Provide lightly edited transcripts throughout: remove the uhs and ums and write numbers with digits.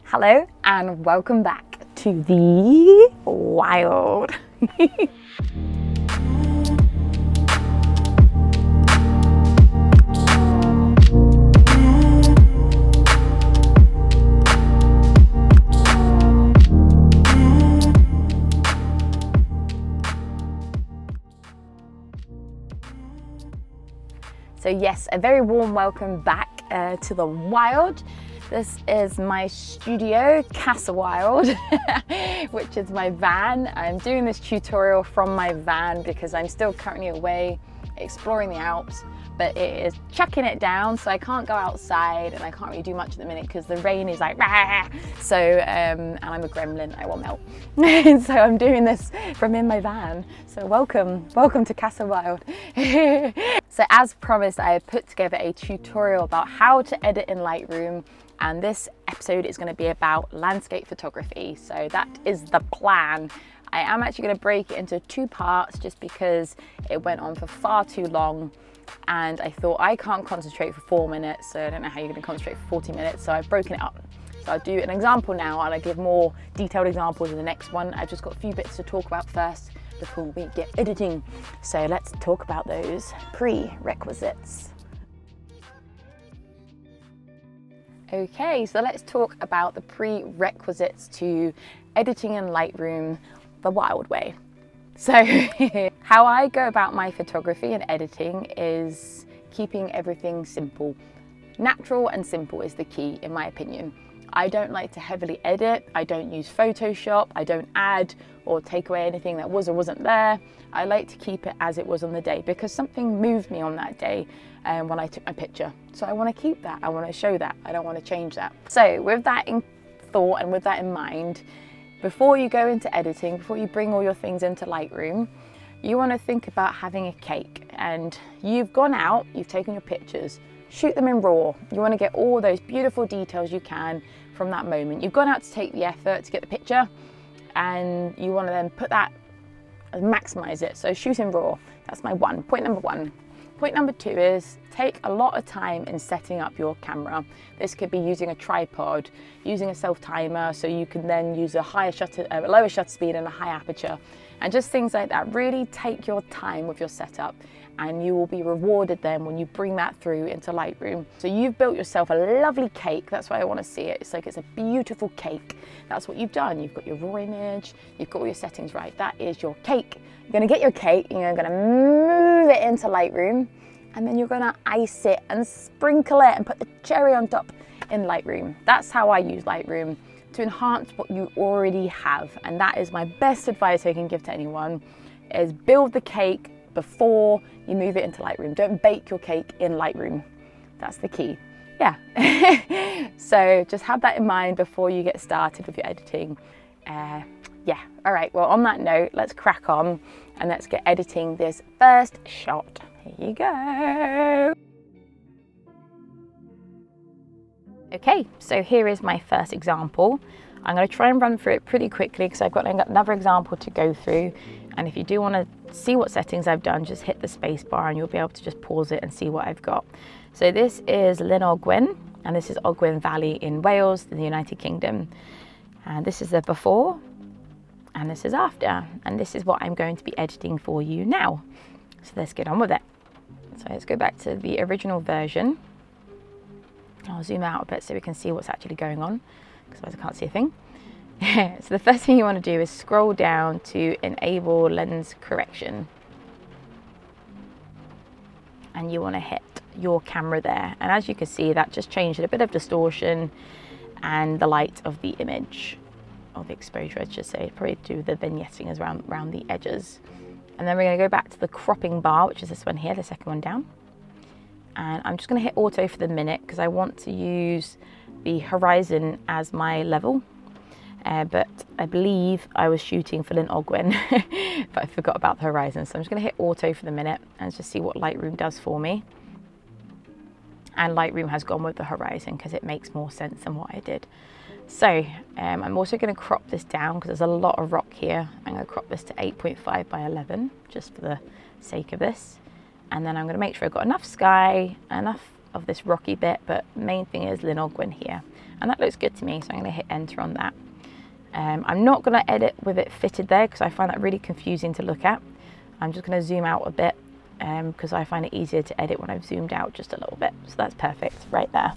Hello and welcome back to the wild. So yes, a very warm welcome back to the wild. This is my studio, Casa Wild, which is my van. I'm doing this tutorial from my van because I'm still currently away exploring the Alps, but it is chucking it down, so I can't go outside and I can't really do much at the minute because the rain is like, rah! So, and I'm a gremlin, I will melt. So I'm doing this from in my van. So welcome to Casa Wild. So as promised, I have put together a tutorial about how to edit in Lightroom, and this episode is going to be about landscape photography. So that is the plan. I am actually going to break it into two parts just because it went on for far too long and I thought I can't concentrate for 4 minutes, so I don't know how you're going to concentrate for 40 minutes, so I've broken it up. So I'll do an example now and I'll give more detailed examples in the next one. I've just got a few bits to talk about first before we get editing. So let's talk about those prerequisites. Okay, so let's talk about the prerequisites to editing in Lightroom the wild way. So how I go about my photography and editing is keeping everything simple. Natural and simple is the key, in my opinion. I don't like to heavily edit. I don't use Photoshop. I don't add or take away anything that was or wasn't there. I like to keep it as it was on the day because something moved me on that day when I took my picture. So I want to keep that. I want to show that. I don't want to change that. So with that in thought and with that in mind, before you go into editing, before you bring all your things into Lightroom, you want to think about having a cake. And you've gone out, you've taken your pictures, shoot them in RAW. You want to get all those beautiful details you can from that moment. You've gone out to take the effort to get the picture and you want to then put that and maximize it. So shoot in RAW. That's my point number one. Point number two is take a lot of time in setting up your camera. This could be using a tripod, using a self-timer, so you can then use a lower shutter speed and a high aperture, and just things like that. Really take your time with your setup and you will be rewarded then when you bring that through into Lightroom. So you've built yourself a lovely cake. That's why I want to see it. It's like it's a beautiful cake. That's what you've done. You've got your raw image, you've got all your settings right. That is your cake. You're going to get your cake and you're going to move it into Lightroom, and then you're going to ice it and sprinkle it and put the cherry on top in Lightroom. That's how I use Lightroom, to enhance what you already have. And that is my best advice I can give to anyone, is build the cake before you move it into Lightroom. Don't bake your cake in Lightroom. That's the key. Yeah. So just have that in mind before you get started with your editing. Yeah, all right, well, on that note, let's crack on and let's get editing this first shot. Here you go. Okay, so here is my first example. I'm going to try and run through it pretty quickly because I've got another example to go through. And if you do want to see what settings I've done, just hit the space bar and you'll be able to just pause it and see what I've got. So this is Llyn Ogwen, and this is Ogwen Valley in Wales, in the United Kingdom. And this is the before, and this is after, and this is what I'm going to be editing for you now. So let's get on with it. So let's go back to the original version. I'll zoom out a bit so we can see what's actually going on, because otherwise I can't see a thing. So the first thing you want to do is scroll down to enable lens correction. And you want to hit your camera there. And as you can see, that just changed a bit of distortion and the light of the image, or the exposure, I should say. Probably do the vignetting as around the edges. And then we're going to go back to the cropping bar, which is this one here, the second one down. And I'm just going to hit auto for the minute because I want to use the horizon as my level. But I believe I was shooting for Llyn Ogwen, but I forgot about the horizon. So I'm just going to hit auto for the minute and just see what Lightroom does for me. And Lightroom has gone with the horizon because it makes more sense than what I did. So I'm also going to crop this down because there's a lot of rock here. I'm going to crop this to 8.5 by 11 just for the sake of this. And then I'm going to make sure I've got enough sky, enough of this rocky bit, but main thing is Llyn Ogwen here. and that looks good to me, so I'm going to hit enter on that. I'm not going to edit with it fitted there because I find that really confusing to look at. I'm just going to zoom out a bit because I find it easier to edit when I've zoomed out just a little bit. So that's perfect right there.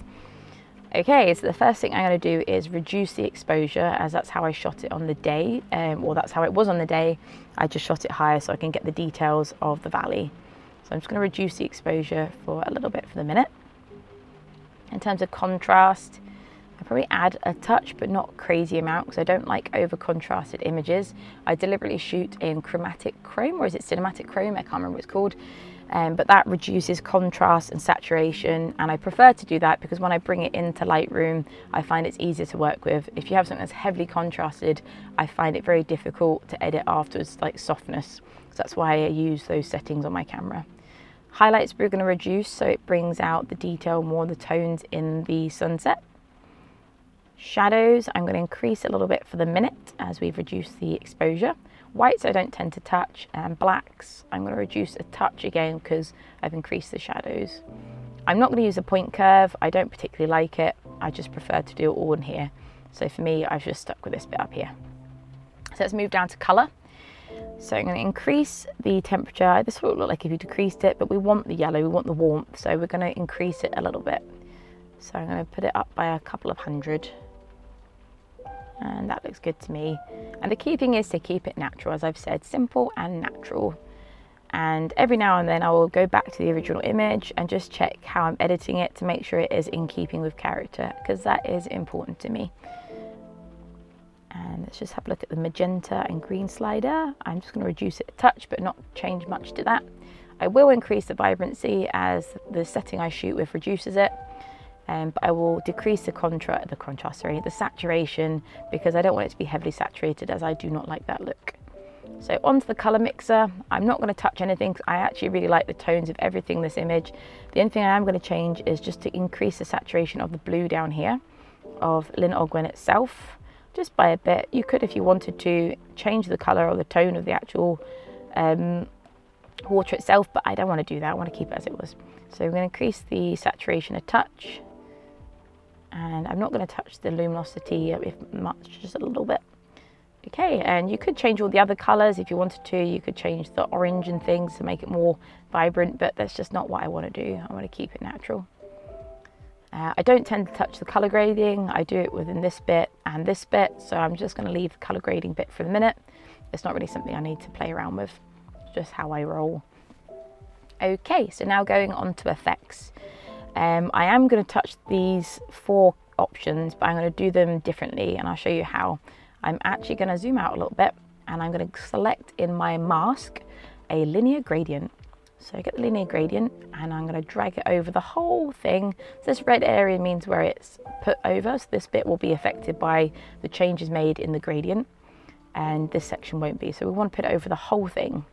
Okay, so the first thing I'm going to do is reduce the exposure, as that's how I shot it on the day, or that's how it was on the day. I just shot it higher so I can get the details of the valley. So I'm just going to reduce the exposure for a little bit for the minute. In terms of contrast, I probably add a touch, but not crazy amount, because I don't like over contrasted images. I deliberately shoot in chromatic chrome, or is it cinematic chrome? I can't remember what it's called. But that reduces contrast and saturation, and I prefer to do that because when I bring it into Lightroom, I find it's easier to work with. If you have something that's heavily contrasted, I find it very difficult to edit afterwards, like softness. So that's why I use those settings on my camera. Highlights we're going to reduce so it brings out the detail more, the tones in the sunset. Shadows, I'm going to increase a little bit for the minute as we've reduced the exposure. Whites I don't tend to touch, and blacks I'm going to reduce a touch again because I've increased the shadows. I'm not going to use a point curve, I don't particularly like it, I just prefer to do it all in here. So for me, I've just stuck with this bit up here. So let's move down to colour. So I'm going to increase the temperature. This will look like if you decreased it, but we want the yellow, we want the warmth, so we're going to increase it a little bit. So I'm going to put it up by a couple of hundred. And that looks good to me. And the key thing is to keep it natural, as I've said, simple and natural. And every now and then I will go back to the original image and just check how I'm editing it to make sure it is in keeping with character, because that is important to me. And let's just have a look at the magenta and green slider. I'm just going to reduce it a touch, but not change much to that. I will increase the vibrancy as the setting I shoot with reduces it. But I will decrease the saturation, because I don't want it to be heavily saturated, as I do not like that look. So onto the color mixer. I'm not going to touch anything because I actually really like the tones of everything in this image. The only thing I am going to change is just to increase the saturation of the blue down here of Lynn Ogwen itself, just by a bit. You could, if you wanted to, change the color or the tone of the actual water itself, but I don't want to do that. I want to keep it as it was. So we're going to increase the saturation a touch. And I'm not going to touch the luminosity if much, just a little bit. Okay, and you could change all the other colours if you wanted to. You could change the orange and things to make it more vibrant, but that's just not what I want to do. I want to keep it natural. I don't tend to touch the colour grading. I do it within this bit and this bit, so I'm just going to leave the colour grading bit for the minute. It's not really something I need to play around with. It's just how I roll. Okay, so now going on to effects. I am going to touch these 4 options, but I'm going to do them differently, and I'll show you how. I'm actually going to zoom out a little bit, and I'm going to select in my mask a linear gradient. So I get the linear gradient, and I'm going to drag it over the whole thing. So this red area means where it's put over, so this bit will be affected by the changes made in the gradient, and this section won't be. So we want to put it over the whole thing,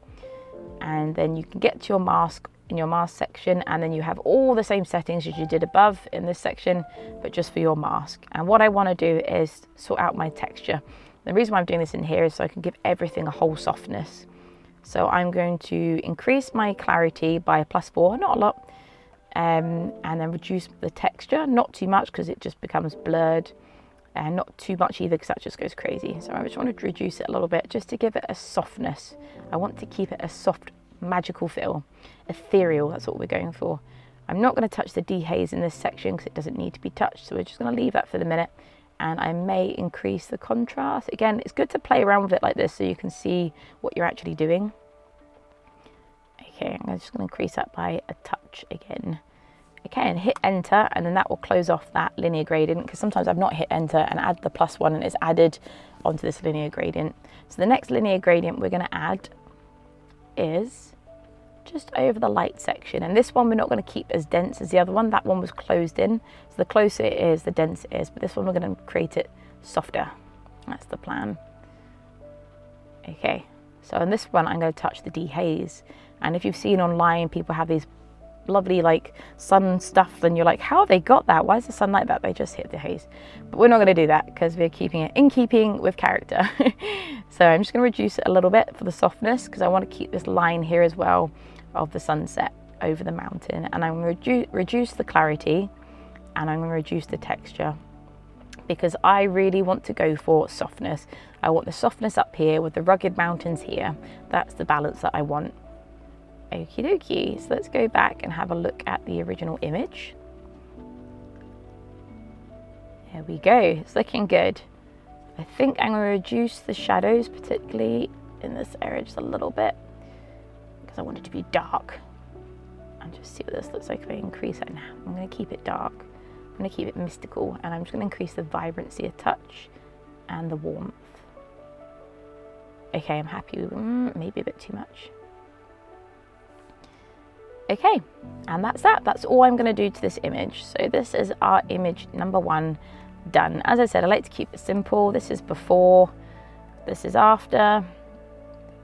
and then you can get to your mask in your mask section, and then you have all the same settings as you did above in this section, but just for your mask. And what I want to do is sort out my texture. The reason why I'm doing this in here is so I can give everything a whole softness. So I'm going to increase my clarity by a +4, not a lot, and then reduce the texture, not too much because it just becomes blurred, and not too much either because that just goes crazy. So I just want to reduce it a little bit just to give it a softness. I want to keep it a soft, magical feel, ethereal, that's what we're going for. I'm not going to touch the dehaze in this section because it doesn't need to be touched, so we're just going to leave that for the minute. And I may increase the contrast. Again, it's good to play around with it like this so you can see what you're actually doing. Okay, I'm just going to increase that by a touch again. Okay, and hit enter, and then that will close off that linear gradient, because sometimes I've not hit enter and add the +1 and it's added onto this linear gradient. So the next linear gradient we're going to add is just over the light section, and this one we're not going to keep as dense as the other one. That one was closed in, so the closer it is, the denser it is, but this one we're going to create it softer. That's the plan. Okay, so in this one I'm going to touch the dehaze, and if you've seen online people have these lovely like sun stuff, and you're like, how have they got that? Why is the sun like that? They just hit the haze. But we're not going to do that because we're keeping it in keeping with character. So I'm just going to reduce it a little bit for the softness, because I want to keep this line here as well of the sunset over the mountain, and I'm going to reduce the clarity, and I'm going to reduce the texture. because I really want to go for softness. I want the softness up here with the rugged mountains here. That's the balance that I want. Okie dokie, so let's go back and have a look at the original image. There we go, it's looking good. I think I'm going to reduce the shadows, particularly in this area just a little bit, because I want it to be dark. And just see what this looks like if I increase it now. I'm going to keep it dark. I'm going to keep it mystical, and I'm just going to increase the vibrancy a touch and the warmth. Okay, I'm happy with maybe a bit too much. Okay, and that's that. That's all I'm going to do to this image. So this is our image number 1 done. As I said, I like to keep it simple. This is before, this is after,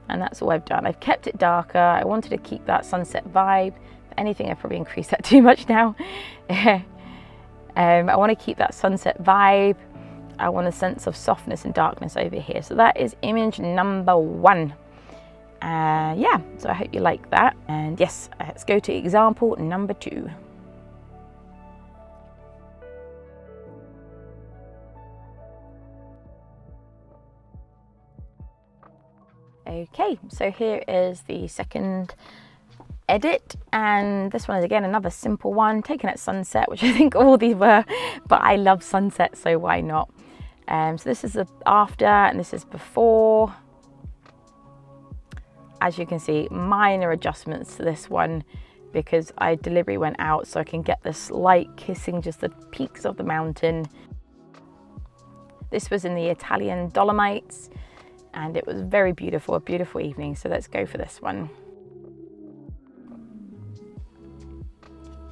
and that's all I've done. I've kept it darker. I wanted to keep that sunset vibe. If anything, I've probably increased that too much now. I want to keep that sunset vibe. I want a sense of softness and darkness over here. So that is image number 1. Yeah, so I hope you like that. And yes, let's go to example number 2. Okay, so here is the second edit, and this one is again another simple one taken at sunset, which I think all these were, but I love sunset, so why not? So this is the after and this is before. As you can see, minor adjustments to this one because I deliberately went out so I can get this light kissing just the peaks of the mountain. This was in the Italian Dolomites and it was very beautiful, a beautiful evening. So let's go for this one.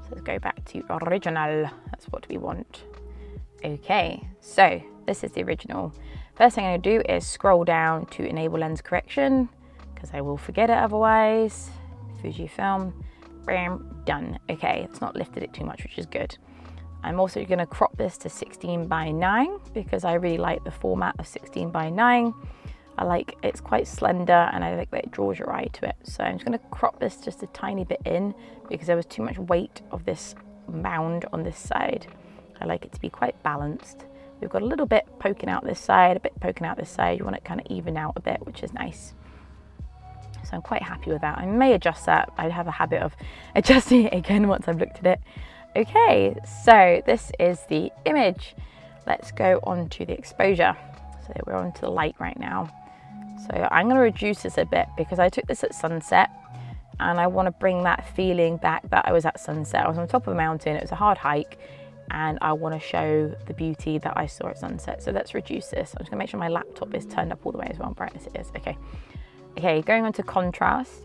So let's go back to original, that's what we want. Okay, so this is the original. First thing I'm gonna do is scroll down to enable lens correction, because I will forget it otherwise. Fujifilm, bam, done. Okay, it's not lifted it too much, which is good. I'm also going to crop this to 16:9 because I really like the format of 16:9. I like it's quite slender and I like that it draws your eye to it. So I'm just going to crop this just a tiny bit in because there was too much weight of this mound on this side. I like it to be quite balanced. We've got a little bit poking out this side, a bit poking out this side. You want it kind of even out a bit, which is nice. So I'm quite happy with that. I may adjust that. I have a habit of adjusting it again once I've looked at it. Okay, so this is the image. Let's go on to the exposure. So we're on to the light right now. So I'm going to reduce this a bit because I took this at sunset and I want to bring that feeling back that I was at sunset. I was on top of a mountain, it was a hard hike, and I want to show the beauty that I saw at sunset. So let's reduce this. I'm just going to make sure my laptop is turned up all the way as well, brightness it is. Okay. Okay, going on to contrast.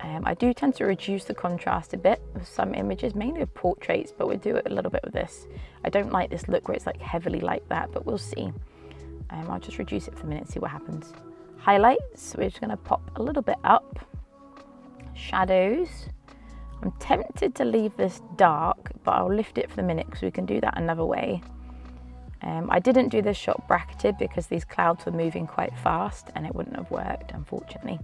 I do tend to reduce the contrast a bit with some images, mainly of portraits, but we'll do it a little bit with this. I don't like this look where it's like heavily like that, but we'll see. I'll just reduce it for a minute and see what happens. Highlights, we're just gonna pop a little bit up. Shadows, I'm tempted to leave this dark, but I'll lift it for the minute because we can do that another way. I didn't do this shot bracketed because these clouds were moving quite fast and it wouldn't have worked, unfortunately.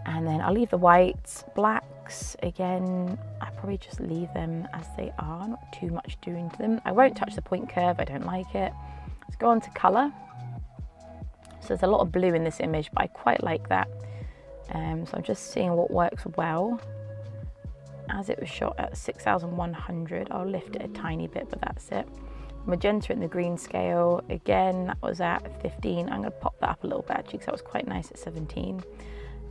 And then I'll leave the whites, blacks, again, I probably just leave them as they are, not too much doing to them. I won't touch the point curve, I don't like it. Let's go on to colour. So there's a lot of blue in this image, but I quite like that. So I'm just seeing what works well. As it was shot at 6,100, I'll lift it a tiny bit, but that's it. Magenta in the green scale, again, that was at 15. I'm going to pop that up a little bit actually because that was quite nice at 17.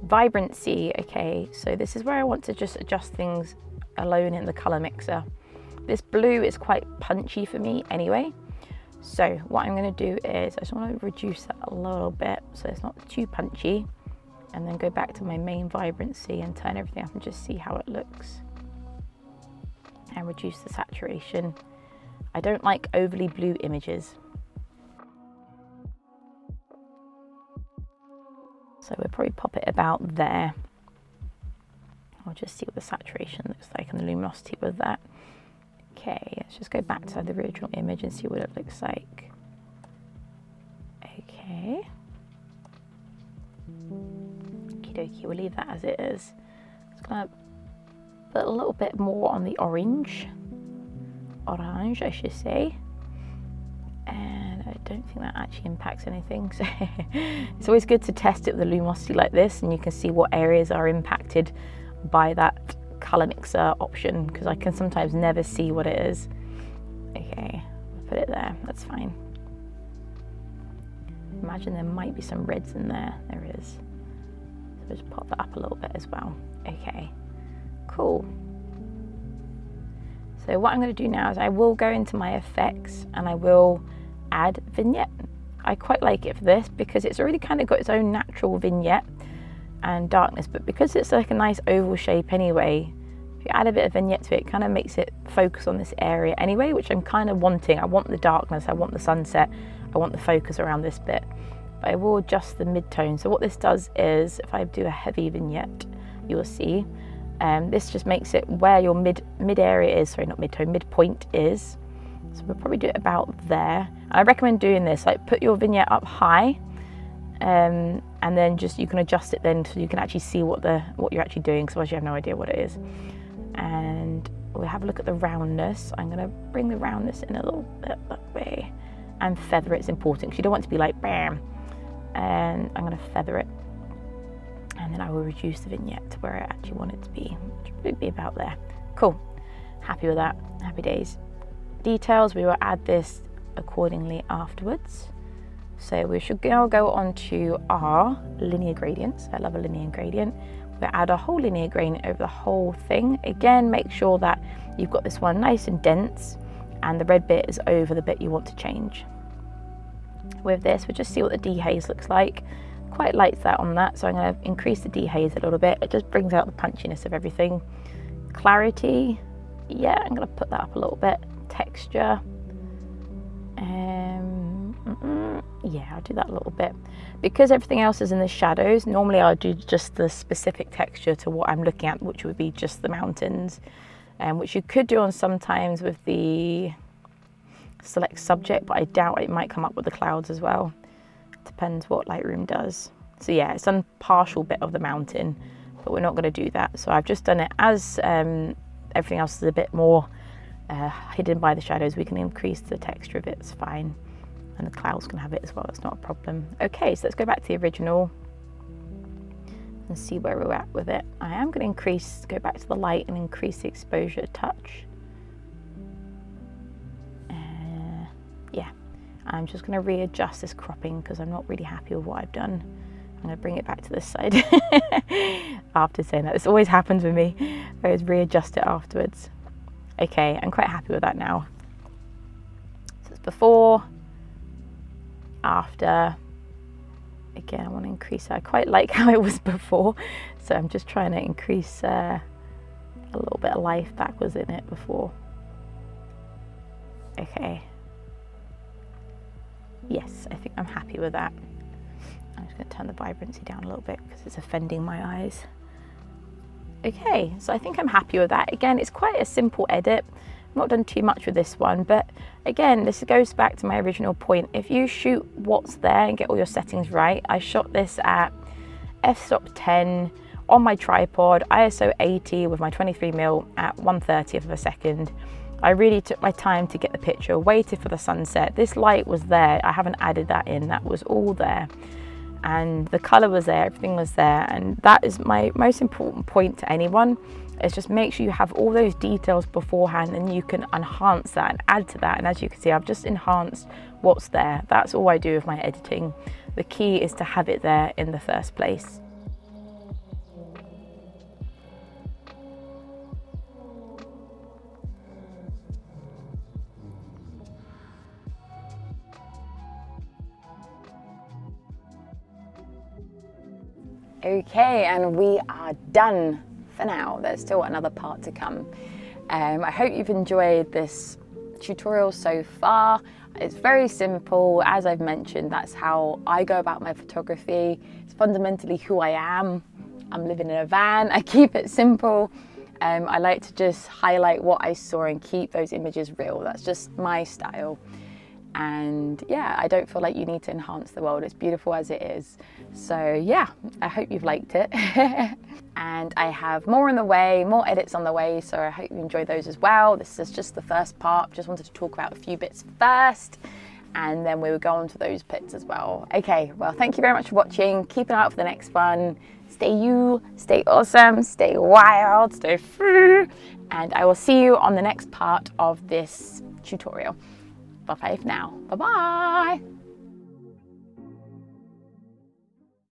Vibrancy, okay, so this is where I want to just adjust things alone in the colour mixer. This blue is quite punchy for me anyway. So what I'm going to do is I just want to reduce that a little bit so it's not too punchy, and then go back to my main vibrancy and turn everything up and just see how it looks. And reduce the saturation. I don't like overly blue images. So we'll probably pop it about there. I'll just see what the saturation looks like and the luminosity with that. Okay, let's just go back to the original image and see what it looks like. Okay. Okie dokie, we'll leave that as it is. Just gonna put a little bit more on the orange, I should say. think that actually impacts anything. So it's always good to test it with the luminosity like this, and you can see what areas are impacted by that color mixer option, because I can sometimes never see what it is. Okay, I'll put it there, that's fine. Imagine there might be some reds in there. There is. So just pop that up a little bit as well. Okay, cool. So what I'm going to do now is I will go into my effects and I will add vignette. I quite like it for this because it's already kind of got its own natural vignette and darkness, but because it's like a nice oval shape anyway, if you add a bit of vignette to it, it kind of makes it focus on this area anyway, which I'm kind of wanting. I want the darkness, I want the sunset, I want the focus around this bit, but I will adjust the mid-tone. So what this does is, if I do a heavy vignette, you will see, this just makes it where your mid area is, sorry, not mid-tone, midpoint is. So we'll probably do it about there. And I recommend doing this, like put your vignette up high, and then just you can adjust it then so you can actually see what you're actually doing, because otherwise you have no idea what it is. And we'll have a look at the roundness. I'm going to bring the roundness in a little bit that way, and feather it's important because you don't want it to be like bam. And I'm going to feather it, and then I will reduce the vignette to where I actually want it to be, which would be about there. Cool, happy with that, happy days. Details, we will add this accordingly afterwards. So we should now go on to our linear gradients. I love a linear gradient. We'll add a whole linear gradient over the whole thing. Again, make sure that you've got this one nice and dense and the red bit is over the bit you want to change. With this, we'll just see what the dehaze looks like. Quite lights that on that, so I'm going to increase the dehaze a little bit. It just brings out the punchiness of everything. Clarity, yeah, I'm going to put that up a little bit. Texture, yeah, I'll do that a little bit. Because everything else is in the shadows, normally I'll do just the specific texture to what I'm looking at, which would be just the mountains, which you could do on sometimes with the select subject, but I doubt it might come up with the clouds as well. Depends what Lightroom does. So yeah, it's a partial bit of the mountain, but we're not going to do that. So I've just done it as everything else is a bit more hidden by the shadows. We can increase the texture of it, it's fine. And the clouds can have it as well, it's not a problem. Okay, so let's go back to the original and see where we're at with it. I am going to go back to the light and increase the exposure a touch. Yeah, I'm just going to readjust this cropping because I'm not really happy with what I've done. I'm going to bring it back to this side after saying that. This always happens with me. I always readjust it afterwards. Okay, I'm quite happy with that now. So it's before, after. Again, I want to increase it. I quite like how it was before, so I'm just trying to increase a little bit of life backwards in it before. Okay. Yes, I think I'm happy with that. I'm just going to turn the vibrancy down a little bit because it's offending my eyes. Okay, so I think I'm happy with that. Again, it's quite a simple edit. I've not done too much with this one, but again, this goes back to my original point. If you shoot what's there and get all your settings right, I shot this at f-stop 10 on my tripod, ISO 80 with my 23mm at 1/30th of a second. I really took my time to get the picture, waited for the sunset. This light was there, I haven't added that in, that was all there. And the colour was there, everything was there, and that is my most important point to anyone, is just make sure you have all those details beforehand and you can enhance that and add to that. And as you can see, I've just enhanced what's there. That's all I do with my editing. The key is to have it there in the first place. Okay, and we are done for now. There's still another part to come. I hope you've enjoyed this tutorial so far. It's very simple. As I've mentioned, that's how I go about my photography. It's fundamentally who I am. I'm living in a van. I keep it simple. I like to just highlight what I saw and keep those images real. That's just my style. And yeah, I don't feel like you need to enhance the world. It's beautiful as it is. So yeah, I hope you've liked it. And I have more on the way, more edits on the way, so I hope you enjoy those as well. This is just the first part. Just wanted to talk about a few bits first. and then we would go on to those pits as well. Okay, well, thank you very much for watching. Keep an eye out for the next one. Stay you, stay awesome, stay wild, stay free, and I will see you on the next part of this tutorial. Bye for now. Bye bye.